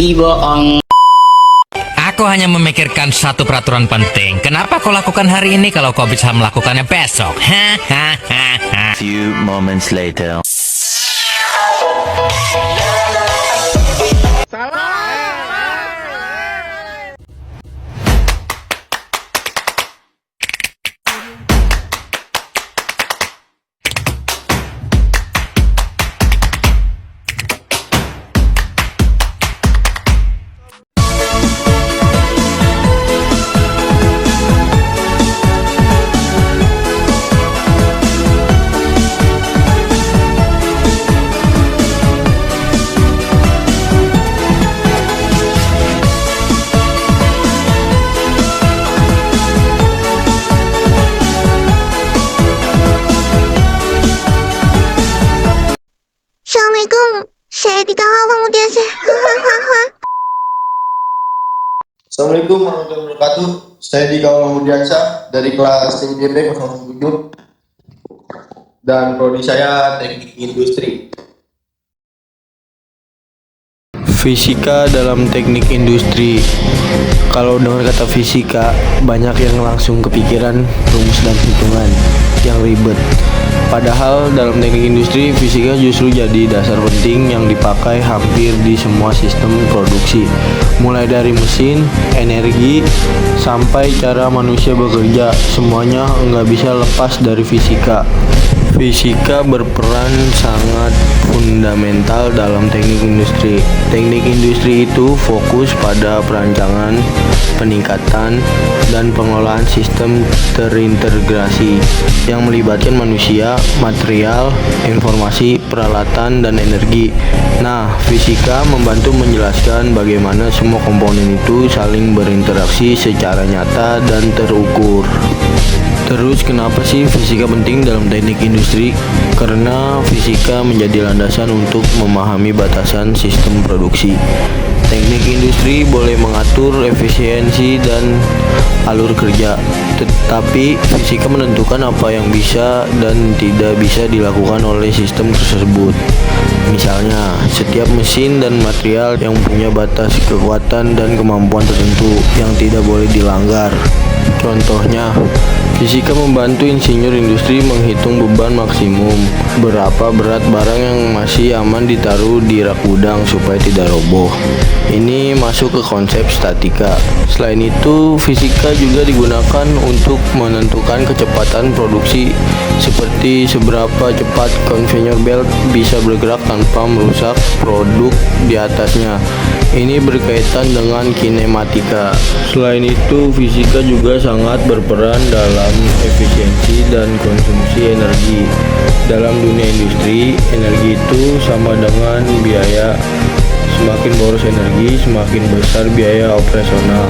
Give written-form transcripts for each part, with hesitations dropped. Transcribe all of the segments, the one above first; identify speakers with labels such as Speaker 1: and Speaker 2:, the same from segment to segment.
Speaker 1: Ih, bohong.
Speaker 2: Aku hanya memikirkan satu peraturan penting. Kenapa kau lakukan hari ini kalau kau bisa melakukannya besok? Hahaha.
Speaker 3: Few moments later.
Speaker 4: Assalamualaikum, saya dikawal kemudian saya.
Speaker 5: Assalamualaikum warahmatullahi wabarakatuh. Saya Dikawal Mahmudiansyah dari kelas TIP 07 dan prodi saya Teknik Industri.
Speaker 6: Fisika dalam teknik industri. Kalau dengar kata fisika, banyak yang langsung kepikiran rumus dan hitungan yang ribet. Padahal dalam teknik industri, fisika justru jadi dasar penting yang dipakai hampir di semua sistem produksi. Mulai dari mesin, energi, sampai cara manusia bekerja, semuanya nggak bisa lepas dari fisika. Fisika berperan sangat fundamental dalam teknik industri. Teknik industri itu fokus pada perancangan, peningkatan, dan pengelolaan sistem terintegrasi yang melibatkan manusia, material, informasi, peralatan, dan energi. Nah, fisika membantu menjelaskan bagaimana semua komponen itu saling berinteraksi secara nyata dan terukur. Terus kenapa sih fisika penting dalam teknik industri? Karena fisika menjadi landasan untuk memahami batasan sistem produksi. Teknik industri boleh mengatur efisiensi dan alur kerja, tetapi fisika menentukan apa yang bisa dan tidak bisa dilakukan oleh sistem tersebut. Misalnya, setiap mesin dan material yang punya batas kekuatan dan kemampuan tertentu yang tidak boleh dilanggar. Contohnya, fisika membantu insinyur industri menghitung beban maksimum, berapa berat barang yang masih aman ditaruh di rak gudang supaya tidak roboh. Ini masuk ke konsep statika. Selain itu, fisika juga digunakan untuk menentukan kecepatan produksi, seperti seberapa cepat conveyor belt bisa bergerak tanpa merusak produk di atasnya. Ini berkaitan dengan kinematika. Selain itu, fisika juga sangat berperan dalam efisiensi dan konsumsi energi. Dalam dunia industri, energi itu sama dengan biaya. Semakin boros energi, semakin besar biaya operasional.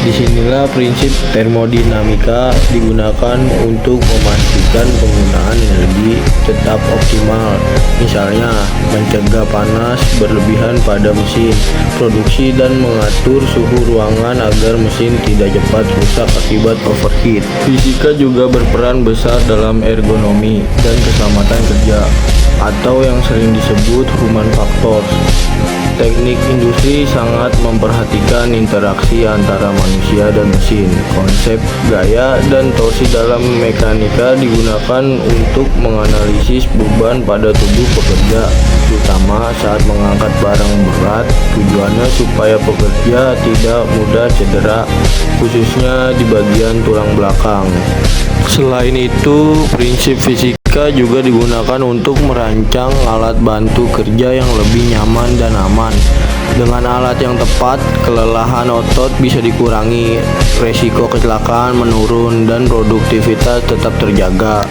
Speaker 6: Disinilah prinsip termodinamika digunakan untuk memastikan penggunaan energi tetap optimal. Misalnya, mencegah panas berlebihan pada mesin produksi dan mengatur suhu ruangan agar mesin tidak cepat rusak akibat overheat. Fisika juga berperan besar dalam ergonomi dan keselamatan kerja, atau yang sering disebut human factors. Teknik industri sangat memperhatikan interaksi antara manusia dan mesin. Konsep gaya dan torsi dalam mekanika digunakan untuk menganalisis beban pada tubuh pekerja, terutama saat mengangkat barang berat. Tujuannya supaya pekerja tidak mudah cedera, khususnya di bagian tulang belakang. Selain itu, prinsip fisika juga digunakan untuk merancang alat bantu kerja yang lebih nyaman dan aman. Dengan alat yang tepat, kelelahan otot bisa dikurangi, resiko kecelakaan menurun, dan produktivitas tetap terjaga.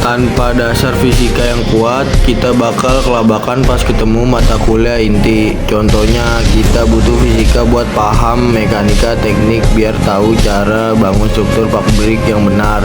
Speaker 6: Tanpa dasar fisika yang kuat, kita bakal kelabakan pas ketemu mata kuliah inti. Contohnya, kita butuh fisika buat paham mekanika teknik biar tahu cara bangun struktur pabrik yang benar.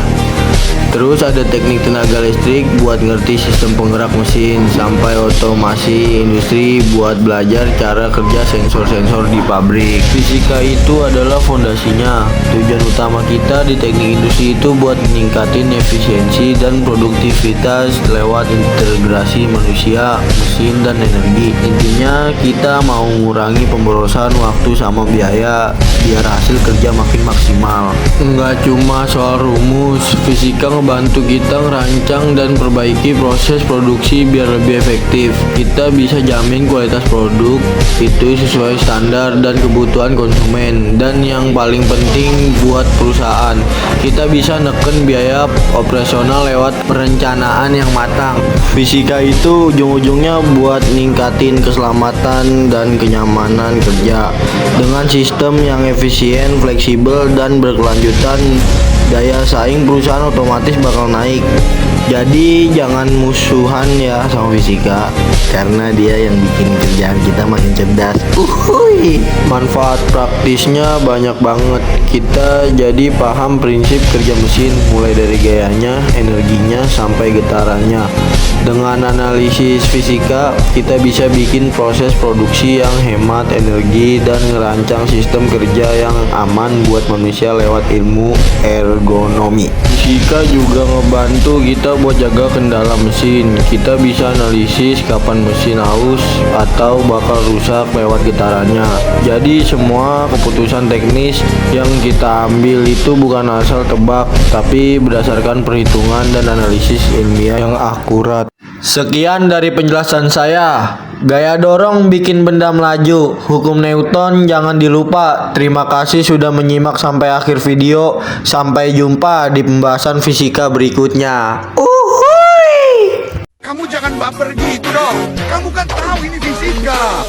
Speaker 6: Terus ada teknik tenaga listrik buat ngerti sistem penggerak mesin, sampai otomasi industri buat belajar cara kerja sensor-sensor di pabrik. Fisika itu adalah fondasinya. Tujuan utama kita di teknik industri itu buat meningkatin efisiensi dan produktivitas lewat integrasi manusia, mesin, dan energi. Intinya kita mau mengurangi pemborosan waktu sama biaya biar hasil kerja makin maksimal. Nggak cuma soal rumus, fisika ngebantu kita ngerancang dan perbaiki proses produksi biar lebih efektif. Kita bisa jamin kualitas produk itu sesuai standar dan kebutuhan konsumen. Dan yang paling penting buat perusahaan, kita bisa neken biaya operasional lewat perencanaan yang matang. Fisika itu ujung-ujungnya buat ningkatin keselamatan dan kenyamanan kerja. Dengan sistem yang efisien, fleksibel, dan berkelanjutan, daya saing perusahaan otomatis bakal naik. Jadi jangan musuhan ya sama fisika, karena dia yang bikin kerjaan kita makin cerdas. Manfaat praktisnya banyak banget. Kita jadi paham prinsip kerja mesin, mulai dari gayanya, energinya, sampai getarannya. Dengan analisis fisika, kita bisa bikin proses produksi yang hemat energi dan ngerancang sistem kerja yang aman buat manusia lewat ilmu ergonomi. Fisika juga ngebantu kita buat jaga kendala mesin. Kita bisa analisis kapan mesin haus atau bakal rusak lewat getarannya. Jadi semua keputusan teknis yang kita ambil itu bukan asal tebak, tapi berdasarkan perhitungan dan analisis ilmiah yang akurat. Sekian dari penjelasan saya. Gaya dorong bikin benda melaju. Hukum Newton jangan dilupa. Terima kasih sudah menyimak sampai akhir video. Sampai jumpa di pembahasan fisika berikutnya.
Speaker 1: Kamu jangan baper gitu dong. Kamu kan tahu ini fisika.